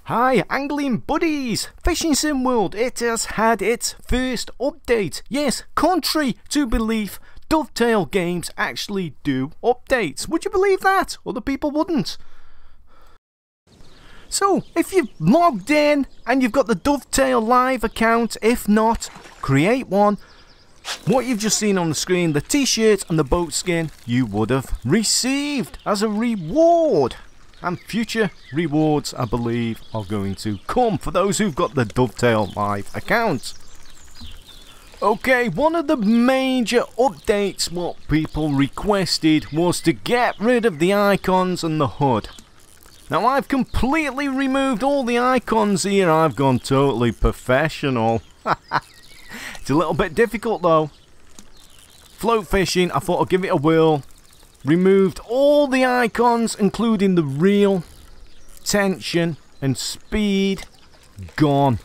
Hi angling buddies! Fishing Sim World, it has had its first update. Yes, contrary to belief, Dovetail games actually do updates. Would you believe that? Other people wouldn't. So, if you've logged in and you've got the Dovetail live account, if not, create one. What you've just seen on the screen, the t-shirt and the boat skin, you would have received as a reward. And future rewards, I believe, are going to come for those who've got the Dovetail live account. Okay, one of the major updates what people requested was to get rid of the icons and the HUD. Now I've completely removed all the icons here. I've gone totally professional. It's a little bit difficult though. Float fishing, I thought I'd give it a whirl. Removed all the icons, including the reel, tension, and speed. Gone.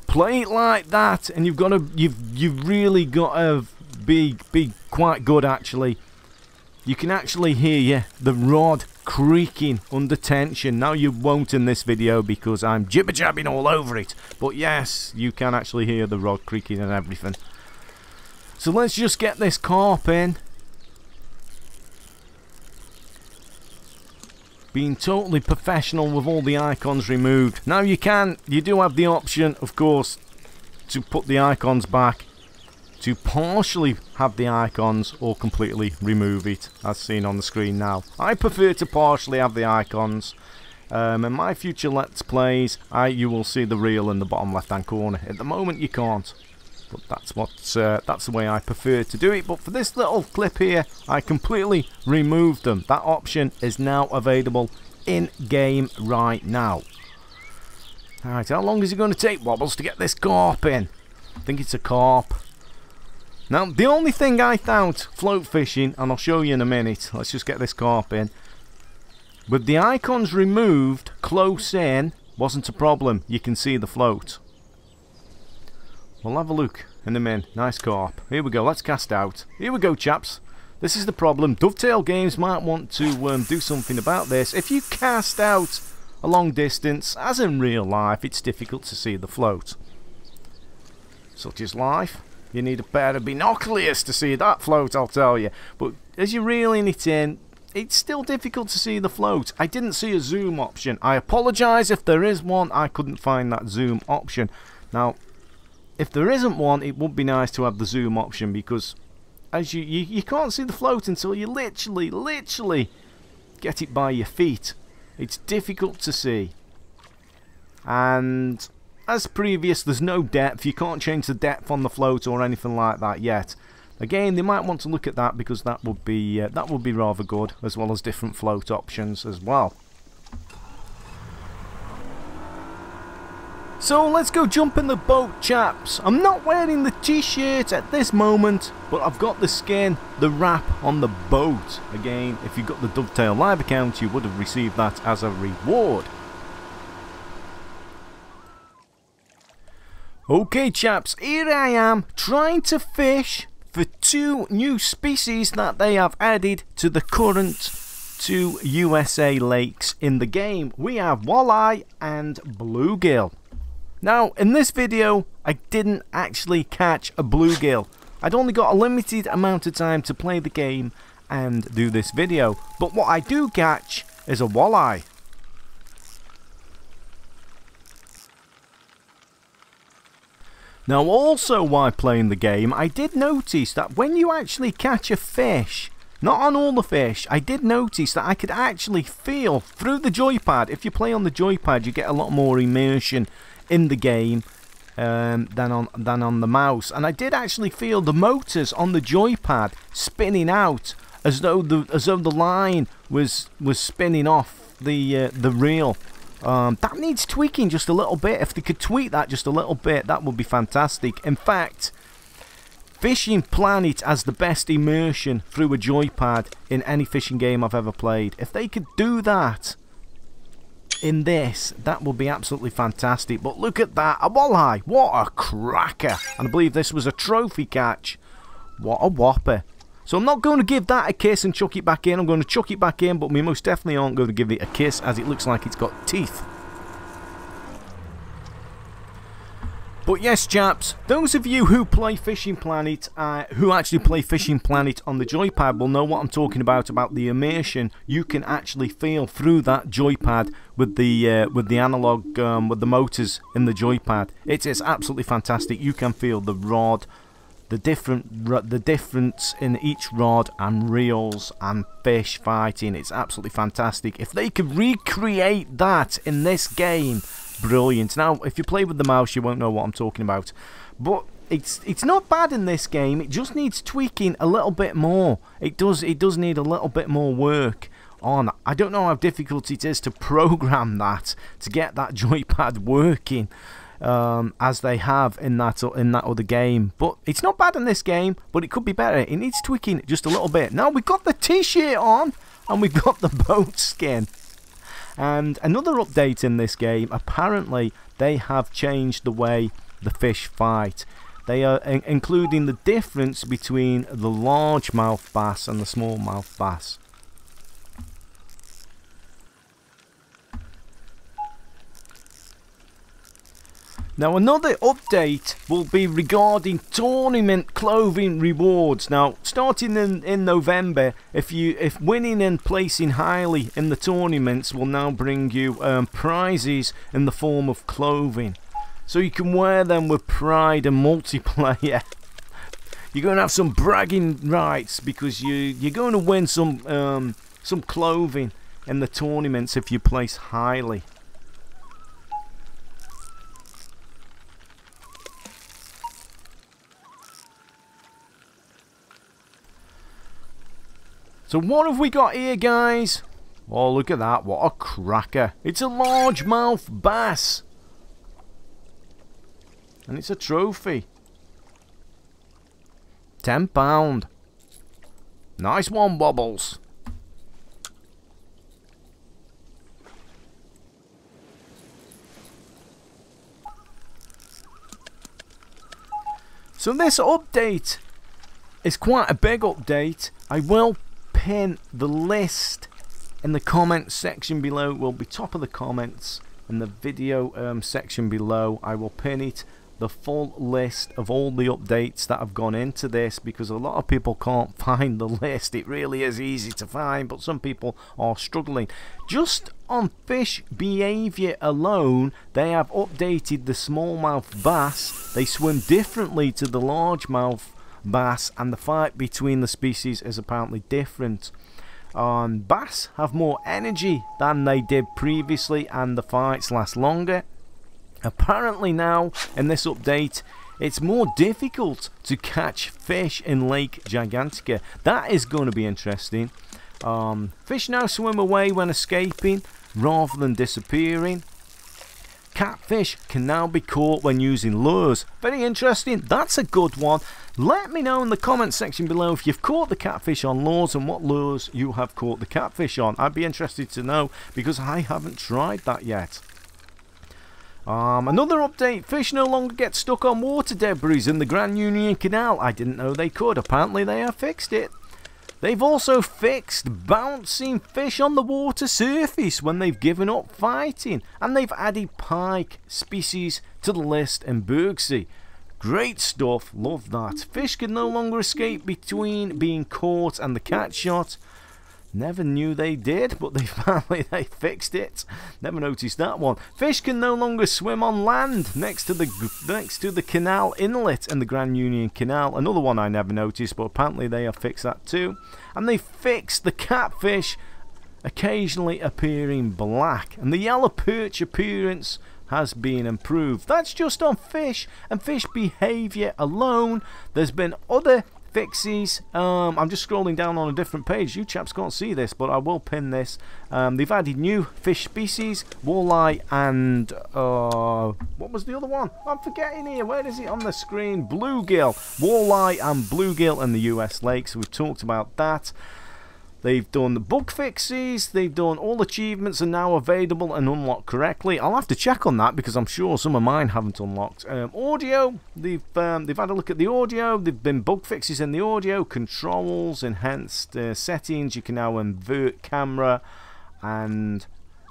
Play it like that, and you've really got to be quite good. Actually, you can actually hear the rod creaking under tension. Now you won't in this video because I'm jibber jabbing all over it. But yes, you can actually hear the rod creaking and everything. So let's just get this carp in. Being totally professional with all the icons removed. Now you do have the option, of course, to put the icons back, to partially have the icons or completely remove it, as seen on the screen now. I prefer to partially have the icons. In my future Let's Plays, you will see the reel in the bottom left hand corner. At the moment you can't. But that's the way I prefer to do it. But for this little clip here, I completely removed them. That option is now available in game right now. Alright, how long is it going to take, Wobbles, to get this carp in? I think it's a carp. Now, the only thing I found float fishing, and I'll show you in a minute. Let's just get this carp in. With the icons removed, close in, wasn't a problem. You can see the float. We'll have a look in a minute. Nice carp. Here we go. Let's cast out. Here we go, chaps. This is the problem. Dovetail games might want to do something about this. If you cast out a long distance, as in real life, it's difficult to see the float. Such is life. You need a pair of binoculars to see that float, I'll tell you. But as you're reeling it in, it's still difficult to see the float. I didn't see a zoom option. I apologise if there is one. I couldn't find that zoom option. Now, if there isn't one, it would be nice to have the zoom option, because as you can't see the float until you literally get it by your feet. It's difficult to see. And as previous, there's no depth. You can't change the depth on the float or anything like that yet. Again, they might want to look at that, because that would be rather good, as well as different float options as well. So let's go jump in the boat, chaps. I'm not wearing the t-shirt at this moment, but I've got the skin, the wrap on the boat. Again, if you've got the Dovetail live account, you would have received that as a reward. Okay, chaps, here I am trying to fish for 2 new species that they have added to the current 2 USA lakes in the game. We have walleye and bluegill. Now, in this video, I didn't actually catch a bluegill. I'd only got a limited amount of time to play the game and do this video. But what I do catch is a walleye. Now, also while playing the game, I did notice that when you actually catch a fish, not on all the fish, I did notice that I could actually feel through the joypad. If you play on the joypad, you get a lot more immersion in the game than on the mouse, and I did actually feel the motors on the joypad spinning out as though the line was spinning off the reel. That needs tweaking just a little bit. If they could tweak that just a little bit, that would be fantastic. In fact, Fishing Planet has the best immersion through a joypad in any fishing game I've ever played. If they could do that in this, that would be absolutely fantastic. But look at that, a walleye, what a cracker. And I believe this was a trophy catch. What a whopper. So I'm not going to give that a kiss and chuck it back in. I'm going to chuck it back in, but we most definitely aren't going to give it a kiss, as it looks like it's got teeth. But yes, chaps, those of you who play Fishing Planet, who actually play Fishing Planet on the joypad will know what I'm talking about the immersion you can actually feel through that joypad with the analog, with the motors in the joypad. It is absolutely fantastic. You can feel the rod, the difference in each rod and reels and fish fighting. It's absolutely fantastic. If they could recreate that in this game, brilliant. Now, if you play with the mouse, you won't know what I'm talking about. But it's not bad in this game. It just needs tweaking a little bit more. It does need a little bit more work on. I don't know how difficult it is to program that to get that joypad working as they have in that other game. But it's not bad in this game, but it could be better. It needs tweaking just a little bit. Now we've got the t-shirt on and we've got the boat skin. And another update in this game, apparently they have changed the way the fish fight. They are including the difference between the largemouth bass and the smallmouth bass. Now another update will be regarding tournament clothing rewards. Now starting in November, if winning and placing highly in the tournaments will now bring you prizes in the form of clothing. So you can wear them with pride and multiplayer. You're going to have some bragging rights because you're going to win some clothing in the tournaments if you place highly. So what have we got here, guys? Oh, look at that. What a cracker. It's a largemouth bass. And it's a trophy. £10. Nice one, Bobbles. So this update is quite a big update. I will pin the list in the comments section below. It will be top of the comments in the video section below. I will pin it, the full list of all the updates that have gone into this, because a lot of people can't find the list. It really is easy to find, but some people are struggling. Just on fish behavior alone, they have updated the smallmouth bass. They swim differently to the largemouth bass, and the fight between the species is apparently different. Bass have more energy than they did previously, and the fights last longer. Apparently now in this update it's more difficult to catch fish in Lake Gigantica. That is going to be interesting. Fish now swim away when escaping rather than disappearing. Catfish can now be caught when using lures. Very interesting. That's a good one. Let me know in the comment section below if you've caught the catfish on lures and what lures you have caught the catfish on. I'd be interested to know because I haven't tried that yet. Another update. Fish no longer get stuck on water debris in the Grand Union Canal. I didn't know they could. Apparently they have fixed it. They've also fixed bouncing fish on the water surface when they've given up fighting. And they've added pike species to the list in Bergsea. Great stuff. Love that. Fish can no longer escape between being caught and the catch shot. Never knew they did, but they fixed it. Never noticed that one. Fish can no longer swim on land next to the canal inlet in the Grand Union Canal. Another one I never noticed, but apparently they have fixed that too. And they fixed the catfish occasionally appearing black, and the yellow perch appearance has been improved. That's just on fish and fish behavior alone. There's been other fixes. I'm just scrolling down on a different page. You chaps can't see this, but I will pin this. They've added new fish species, walleye and what was the other one? I'm forgetting here. Where is it on the screen? Bluegill. Walleye and bluegill in the US lakes. We've talked about that. They've done the bug fixes, they've done all achievements are now available and unlocked correctly. I'll have to check on that because I'm sure some of mine haven't unlocked. Audio, they've had a look at the audio, there've been bug fixes in the audio, controls, enhanced settings, you can now invert camera and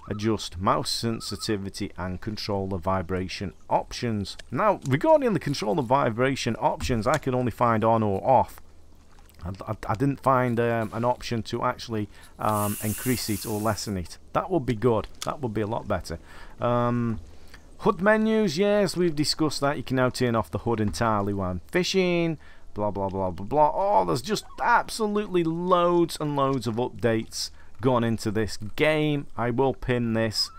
adjust mouse sensitivity and control the vibration options. Now, regarding the control the vibration options, I could only find on or off. I didn't find an option to actually increase it or lessen it. That would be good. That would be a lot better. HUD menus, yes, we've discussed that. You can now turn off the HUD entirely when fishing. Blah, blah, blah, blah, blah. Oh, there's just absolutely loads and loads of updates gone into this game. I will pin this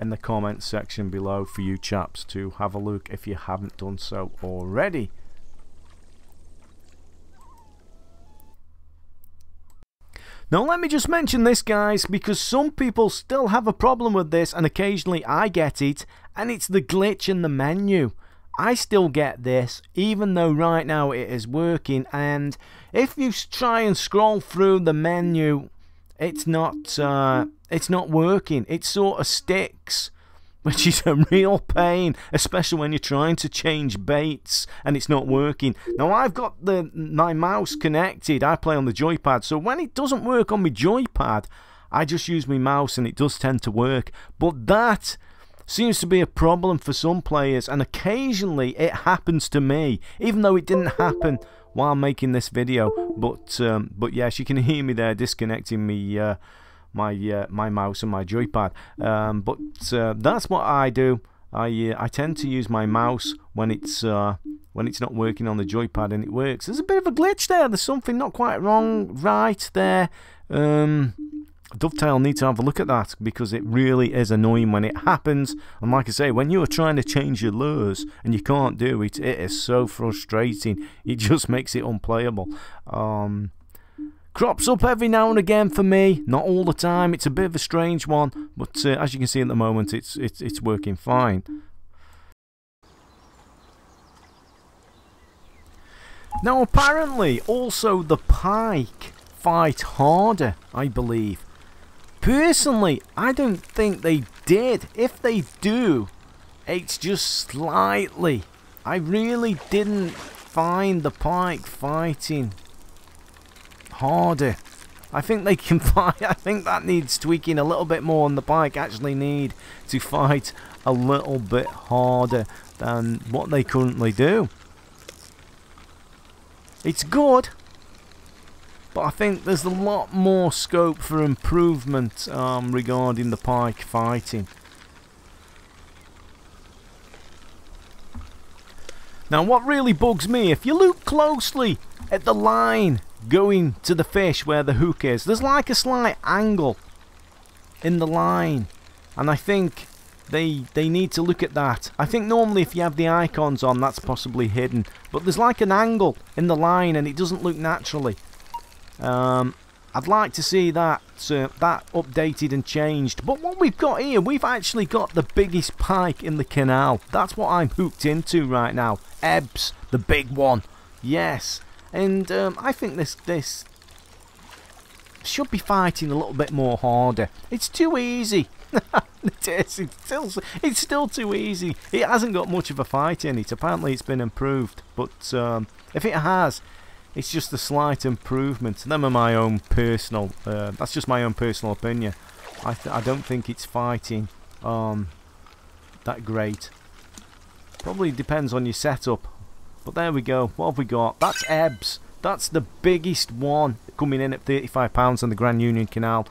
in the comments section below for you chaps to have a look if you haven't done so already. Now let me just mention this, guys, because some people still have a problem with this, and occasionally I get it, and it's the glitch in the menu. I still get this, even though right now it is working, and if you try and scroll through the menu, it's not working. It sort of sticks, which is a real pain, especially when you're trying to change baits and it's not working. Now I've got my mouse connected. I play on the joypad, so when it doesn't work on my joypad, I just use my mouse and it does tend to work. But that seems to be a problem for some players, and occasionally it happens to me, even though it didn't happen while making this video. But yes, you can hear me there disconnecting me my mouse and my joypad. But that's what I do. I tend to use my mouse when it's not working on the joypad, and it works. There's a bit of a glitch there. There's something not quite right there. Dovetail need to have a look at that, because it really is annoying when it happens. And like I say, when you are trying to change your lures and you can't do it, it is so frustrating. It just makes it unplayable. Crops up every now and again for me, not all the time. It's a bit of a strange one, but as you can see at the moment, it's working fine. Now apparently also the pike fight harder, I believe. Personally, I don't think they did. If they do, it's just slightly. I really didn't find the pike fighting harder. I think they can fight. I think that needs tweaking a little bit more, and the pike actually need to fight a little bit harder than what they currently do. It's good, but I think there's a lot more scope for improvement regarding the pike fighting. Now what really bugs me, if you look closely at the line going to the fish where the hook is, there's like a slight angle in the line, and I think they need to look at that. I think normally if you have the icons on, that's possibly hidden, but there's like an angle in the line and it doesn't look naturally. I'd like to see that updated and changed. But what we've got here, we've actually got the biggest pike in the canal. That's what I'm hooked into right now. Ebbs, the big one. Yes. And I think this should be fighting a little bit more harder. It's too easy. It's still too easy. It hasn't got much of a fight in it. Apparently it's been improved. But if it has, it's just a slight improvement. Them are my own personal. That's just my own personal opinion. I don't think it's fighting that great. Probably depends on your setup. But there we go. What have we got? That's Ebbs. That's the biggest one, coming in at £35 on the Grand Union Canal.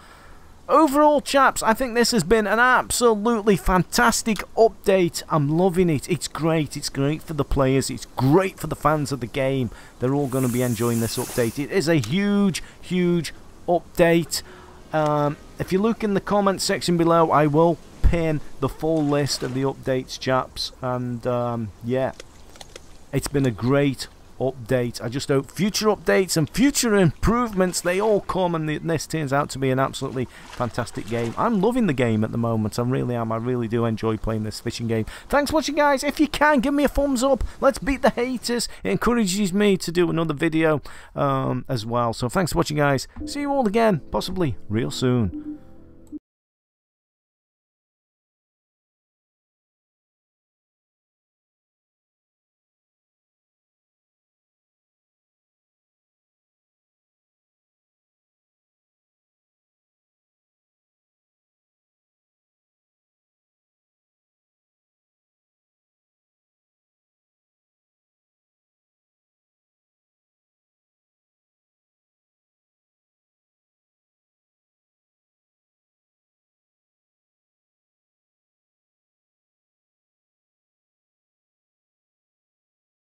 Overall, chaps, I think this has been an absolutely fantastic update. I'm loving it. It's great. It's great for the players. It's great for the fans of the game. They're all going to be enjoying this update. It is a huge, huge update. If you look in the comments section below, I will pin the full list of the updates, chaps. And yeah, it's been a great update. I just hope future updates and future improvements, they all come, and this turns out to be an absolutely fantastic game. I'm loving the game at the moment. I really am. I really do enjoy playing this fishing game. Thanks for watching, guys. If you can, give me a thumbs up. Let's beat the haters. It encourages me to do another video as well. So thanks for watching, guys. See you all again, possibly real soon.